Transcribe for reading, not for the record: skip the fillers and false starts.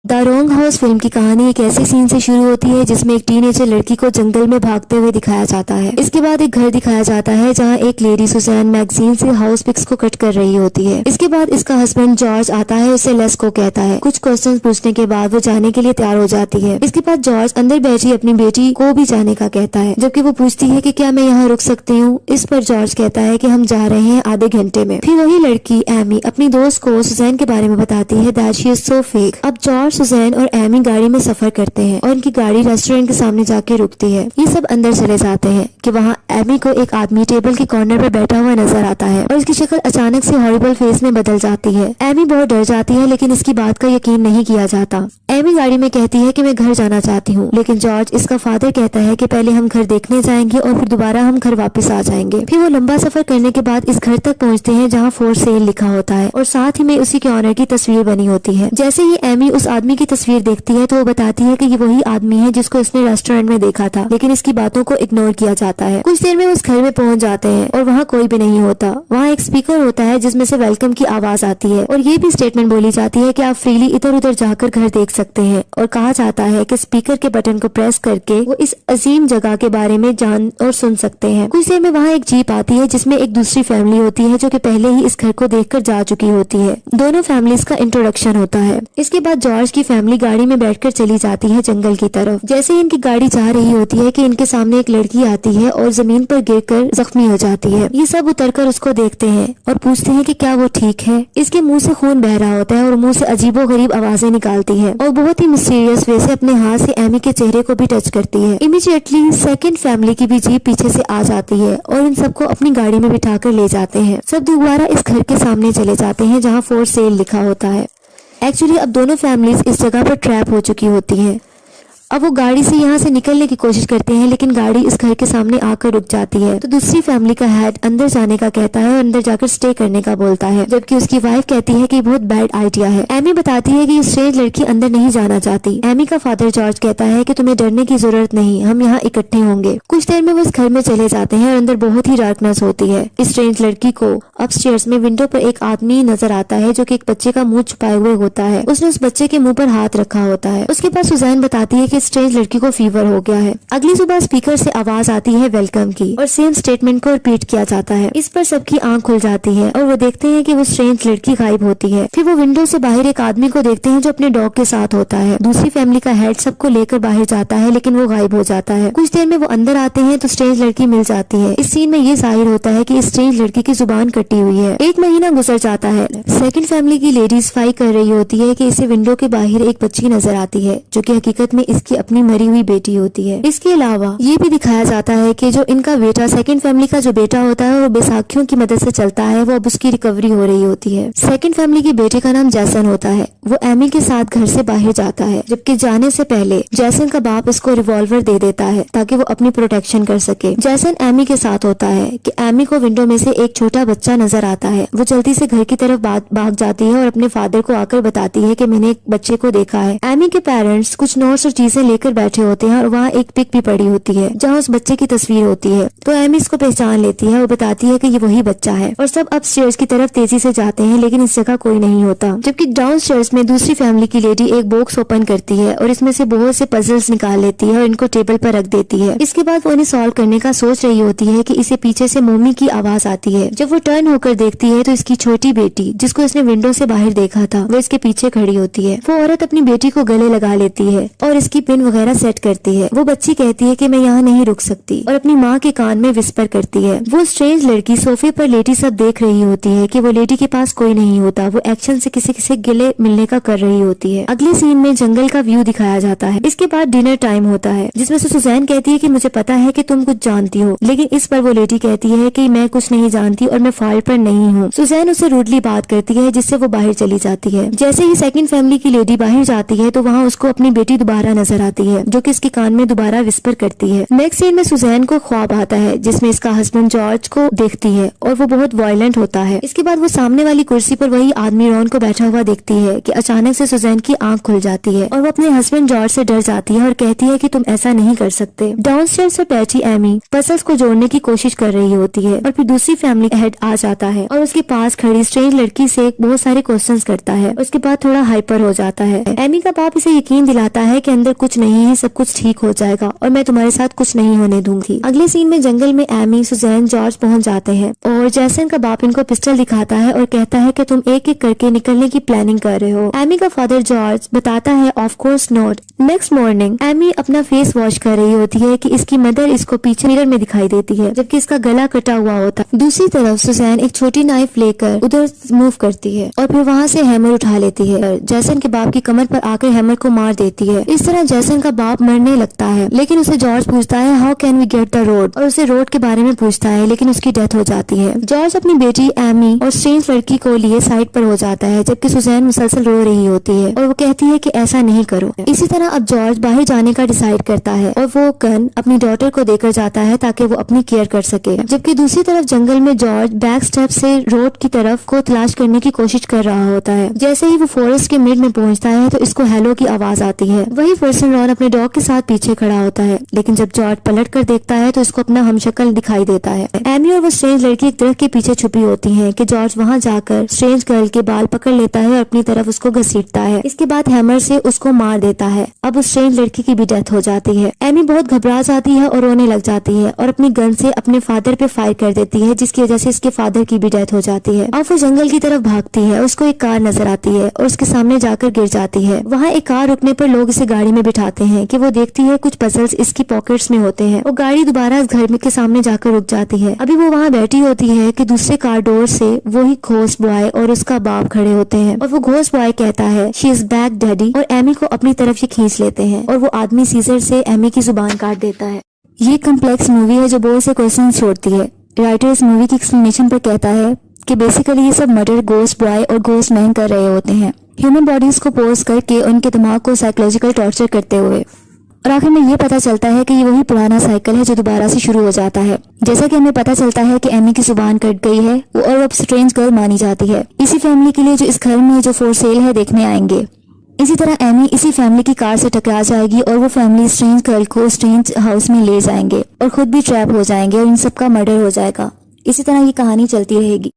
The wrong house film की कहानी एक ऐसे सीन से शुरू होती है जिसमें एक टीनेजर लड़की को जंगल में भागते हुए दिखाया जाता है। इसके बाद एक घर दिखाया जाता है जहां एक लेडी सुजैन मैगजीन से हाउस पिक्स को कट कर रही होती है। इसके बाद इसका हस्बैंड जॉर्ज आता है, उसे लेस को कहता है। कुछ क्वेश्चन पूछने के बाद वो जाने के लिए तैयार हो जाती है। इसके बाद जॉर्ज अंदर बैठी अपनी बेटी को भी जाने का कहता है, जबकि वो पूछती है कि क्या मैं यहाँ रुक सकती हूँ। इस पर जॉर्ज कहता है कि हम जा रहे हैं आधे घंटे में। फिर वही लड़की एमी अपनी दोस्त को सुजैन के बारे में बताती है that she is so fake. अब जॉर्ज, सुजैन और एमी गाड़ी में सफर करते हैं और इनकी गाड़ी रेस्टोरेंट के सामने जाके रुकती है। ये सब अंदर चले जाते हैं कि वहाँ एमी को एक आदमी टेबल के कॉर्नर पर बैठा हुआ नजर आता है और इसकी शक्ल अचानक से हॉरिबल फेस में बदल जाती है। एमी बहुत डर जाती है लेकिन इसकी बात का यकीन नहीं किया जाता। एमी गाड़ी में कहती है कि मैं घर जाना चाहती हूँ, लेकिन जॉर्ज, इसका फादर, कहता है कि पहले हम घर देखने जाएंगे और फिर दोबारा हम घर वापस आ जाएंगे। फिर वो लंबा सफर करने के बाद इस घर तक पहुँचते हैं जहाँ फॉर सेल लिखा होता है और साथ ही में उसी के ऑनर की तस्वीर बनी होती है। जैसे ही एमी उस आदमी की तस्वीर देखती है तो वो बताती है कि ये वही आदमी है जिसको इसने रेस्टोरेंट में देखा था, लेकिन इसकी बातों को इग्नोर किया जाता है। कुछ देर में उस घर में पहुंच जाते हैं और वहाँ कोई भी नहीं होता। वहाँ एक स्पीकर होता है जिसमें से वेलकम की आवाज आती है और ये भी स्टेटमेंट बोली जाती है कि आप फ्रीली इधर उधर जाकर घर देख सकते हैं और कहा जाता है कि स्पीकर के बटन को प्रेस करके वो इस अजीम जगह के बारे में जान और सुन सकते हैं। कुछ देर में वहाँ एक जीप आती है जिसमें एक दूसरी फैमिली होती है जो कि पहले ही इस घर को देखकर जा चुकी होती है। दोनों फैमिलीज का इंट्रोडक्शन होता है। इसके बाद जॉर्ज की फैमिली गाड़ी में बैठकर चली जाती है जंगल की तरफ। जैसे ही इनकी गाड़ी जा रही होती है कि इनके सामने एक लड़की आती है और जमीन पर गिरकर जख्मी हो जाती है। ये सब उतरकर उसको देखते हैं और पूछते हैं कि क्या वो ठीक है। इसके मुंह से खून बह रहा होता है और मुंह से अजीबोगरीब आवाजें निकालती है और बहुत ही मिस्टीरियस वे से अपने हाथ से एमी के चेहरे को भी टच करती है। इमीडिएटली सेकंड फैमिली की भी जीप पीछे से आ जाती है और इन सबको अपनी गाड़ी में बिठाकर ले जाते हैं। सब दोबारा इस घर के सामने चले जाते हैं जहाँ फॉर सेल लिखा होता है। एक्चुअली अब दोनों फैमिलीज इस जगह पर ट्रैप हो चुकी होती हैं। अब वो गाड़ी से यहाँ से निकलने की कोशिश करते हैं लेकिन गाड़ी इस घर के सामने आकर रुक जाती है। तो दूसरी फैमिली का हेड अंदर जाने का कहता है और अंदर जाकर स्टे करने का बोलता है, जबकि उसकी वाइफ कहती है कि बहुत बैड आइडिया है। एमी बताती है कि ये स्ट्रेंज लड़की अंदर नहीं जाना चाहती। एमी का फादर जॉर्ज कहता है कि तुम्हें डरने की जरूरत नहीं, हम यहाँ इकट्ठे होंगे। कुछ देर में वो इस घर में चले जाते हैं और अंदर बहुत ही डार्कनेस होती है। इस स्ट्रेंज लड़की को अपस्टेयर्स में विंडो पर एक आदमी नजर आता है जो कि एक बच्चे का मुंह छुपाए हुए होता है। उसने उस बच्चे के मुंह पर हाथ रखा होता है। उसके बाद सुजैन बताती है कि स्ट्रेंज लड़की को फीवर हो गया है। अगली सुबह स्पीकर से आवाज आती है वेलकम की और सेम स्टेटमेंट को रिपीट किया जाता है। इस पर सबकी आंख खुल जाती है और वो देखते हैं कि वो स्ट्रेंज लड़की गायब होती है। फिर वो विंडो से बाहर एक आदमी को देखते हैं जो अपने डॉग के साथ होता है। दूसरी फैमिली का हेड सबको लेकर बाहर जाता है लेकिन वो गायब हो जाता है। कुछ देर में वो अंदर आते हैं तो स्ट्रेंज लड़की मिल जाती है। इस सीन में ये जाहिर होता है कि इस स्ट्रेंज लड़की की जुबान कटी हुई है। एक महीना गुजर जाता है। सेकंड फैमिली की लेडीज फाइट कर रही होती है कि इसे विंडो के बाहर एक बच्ची नजर आती है जो कि हकीकत में इसकी अपनी मरी हुई बेटी होती है। इसके अलावा ये भी दिखाया जाता है कि जो इनका बेटा, सेकंड फैमिली का जो बेटा होता है, वो बैसाखियों की मदद से चलता है। वो अब उसकी रिकवरी हो रही होती है। सेकंड फैमिली के बेटे का नाम जैसन होता है। वो एमी के साथ घर से बाहर जाता है, जबकि जाने से पहले जैसन का बाप इसको रिवॉल्वर दे देता है ताकि वो अपनी प्रोटेक्शन कर सके। जैसन एमी के साथ होता है कि एमी को विंडो में से एक छोटा बच्चा नजर आता है। वो जल्दी से घर की तरफ भाग जाती है और अपने फादर को आकर बताती है कि मैंने एक बच्चे को देखा है। एमी के पेरेंट्स कुछ नोट्स और चीजें लेकर बैठे होते हैं और वहाँ एक पिक भी पड़ी होती है जहाँ उस बच्चे की तस्वीर होती है। तो एमी इसको पहचान लेती है और बताती है कि ये वही बच्चा है और सब अपस्टेयर्स की तरफ तेजी से जाते हैं लेकिन इस जगह कोई नहीं होता। जबकि डाउनस्टेयर्स में दूसरी फैमिली की लेडी एक बॉक्स ओपन करती है और इसमें से बहुत से पजल्स निकाल लेती है और इनको टेबल पर रख देती है। इसके बाद वो इन्हें सॉल्व करने का सोच रही होती है कि इसे पीछे से मम्मी की आवाज आती है। जब वो टर्न होकर देखती है तो इसकी छोटी बेटी, जिसको इसने विंडो से बाहर देखा था, वो इसके पीछे खड़ी होती है। वो औरत अपनी बेटी को गले लगा लेती है और इसकी पिन वगैरह सेट करती है। वो बच्ची कहती है कि मैं यहाँ नहीं रुक सकती और अपनी माँ के कान में विस्पर करती है। वो स्ट्रेंज लड़की सोफे पर लेटी सब देख रही होती है कि वो लेडी के पास कोई नहीं होता। वो एक्शन से किसी किसी गिले मिलने का कर रही होती है। अगले सीन में जंगल का व्यू दिखाया जाता है। इसके बाद डिनर टाइम होता है जिसमें से सुजैन कहती है कि मुझे पता है कि तुम कुछ जानती हो, लेकिन इस पर वो लेडी कहती है कि मैं कुछ नहीं जानती और मैं फॉल्ट पर नहीं हूँ। सुजैन उससे रूडली बात करती है जिससे वो बाहर चली जाती है। जैसे ही सेकंड फैमिली की लेडी बाहर जाती है तो वहाँ उसको अपनी बेटी दोबारा नजर नजर आती है जो कि इसके कान में दोबारा विस्पर करती है। नेक्स्ट सीन में सुजैन को ख्वाब आता है जिसमें इसका हस्बैंड जॉर्ज को देखती है और वो बहुत वायलेंट होता है। इसके बाद वो सामने वाली कुर्सी पर वही आदमी रॉन को बैठा हुआ देखती है कि अचानक से सुजैन की आंख खुल जाती है और वो अपने हस्बैंड जॉर्ज से डर जाती है और कहती है कि तुम ऐसा नहीं कर सकते। डाउनस्टेयर्स पर बैठी एमी पजल्स को जोड़ने की कोशिश कर रही होती है और फिर दूसरी फैमिली हेड आ जाता है और उसके पास खड़ी स्ट्रेंज लड़की से बहुत सारे क्वेश्चंस करता है। उसके बाद थोड़ा हाइपर हो जाता है। एमी का बाप इसे यकीन दिलाता है कि अंदर कुछ नहीं है, सब कुछ ठीक हो जाएगा और मैं तुम्हारे साथ कुछ नहीं होने दूंगी। अगले सीन में जंगल में एमी, सुजैन, जॉर्ज पहुंच जाते हैं और जैसन का बाप इनको पिस्टल दिखाता है और कहता है कि तुम एक एक करके निकलने की प्लानिंग कर रहे हो। एमी का फादर जॉर्ज बताता है of course not. Next morning Amy अपना फेस वॉश कर रही होती है कि इसकी मदर इसको पीछे मिरर में दिखाई देती है जबकि इसका गला कटा हुआ होता है। दूसरी तरफ सुजैन एक छोटी नाइफ लेकर उधर मूव करती है और फिर वहाँ से हैमर उठा लेती है। जैसन के बाप की कमर पर आकर हैमर को मार देती है। इस तरह जैसन का बाप मरने लगता है लेकिन उसे जॉर्ज पूछता है how can we get the road, और उसे रोड के बारे में पूछता है लेकिन उसकी डेथ हो जाती है। जॉर्ज अपनी बेटी एमी और स्ट्रेंज लड़की को लिए साइड पर हो जाता है जबकि सुजैन मुसलसल रो रही होती है और वो कहती है कि ऐसा नहीं करो। इसी तरह अब जॉर्ज बाहर जाने का डिसाइड करता है और वो गन अपनी डॉटर को देकर जाता है ताकि वो अपनी केयर कर सके। जबकि दूसरी तरफ जंगल में जॉर्ज बैक स्टेप से रोड की तरफ को तलाश करने की कोशिश कर रहा होता है। जैसे ही वो फॉरेस्ट के मिड में पहुंचता है तो इसको हेलो की आवाज आती है। वही पर्सन रॉन अपने डॉग के साथ पीछे खड़ा होता है लेकिन जब जॉर्ज पलट कर देखता है तो इसको अपना हमशक्ल दिखाई देता है। एमी और वो स्ट्रेंज लड़की एक दरख्त के पीछे छुपी होती है कि जॉर्ज वहां जाकर स्ट्रेंज गर्ल के बाल पकड़ लेता है और अपनी तरफ उसको घसीटता है। इसके बाद हैमर से उसको मार देता है। अब उस स्ट्रेंज लड़की की भी डेथ हो जाती है। एमी बहुत घबरा जाती है और रोने लग जाती है और अपनी गन से अपने फादर पे फायर कर देती है जिसकी वजह से इसके फादर की भी डेथ हो जाती है। अब वो जंगल की तरफ भागती है। उसको एक कार नजर आती है और उसके सामने जाकर गिर जाती है। वहाँ एक कार रुकने पर लोग इसे गाड़ी में बिठाते हैं कि वो देखती है कुछ पजल्स इसकी पॉकेट्स में होते हैं। वो गाड़ी दोबारा घर के सामने जाकर रुक जाती है। अभी वो वहाँ बैठी होती है कि दूसरे कार डोर से वही घोस्ट बॉय और उसका बाप खड़े होते हैं और वो घोस्ट बॉय कहता है शी इज बैक डैडी और एमी को अपनी तरफ ये खींच लेते हैं और वो आदमी सीजर से एमी की जुबान काट देता है। ये कम्प्लेक्स मूवी है जो बहुत से क्वेश्चन छोड़ती है। राइटर इस मूवी की एक्सप्लेनेशन पर कहता है कि बेसिकली ये सब मर्डर घोस्ट बॉय और घोस्ट मैन कर रहे होते हैं, ह्यूमन बॉडीज को पोज करके उनके दिमाग को साइकोलॉजिकल टॉर्चर करते हुए। और आखिर में ये पता चलता है कि ये वही पुराना साइकिल है जो दोबारा से शुरू हो जाता है। जैसा कि हमें पता चलता है कि एमी की जुबान कट गई है और अब स्ट्रेंज गर्ल मानी जाती है। इसी फैमिली के लिए जो इस घर में जो फॉर सेल है देखने आएंगे। इसी तरह एमी इसी फैमिली की कार से टकरा जाएगी और वो फैमिली स्ट्रेंज गर्ल को स्ट्रेंज हाउस में ले जाएंगे और खुद भी ट्रैप हो जाएंगे और इन सब का मर्डर हो जाएगा। इसी तरह ये कहानी चलती रहेगी।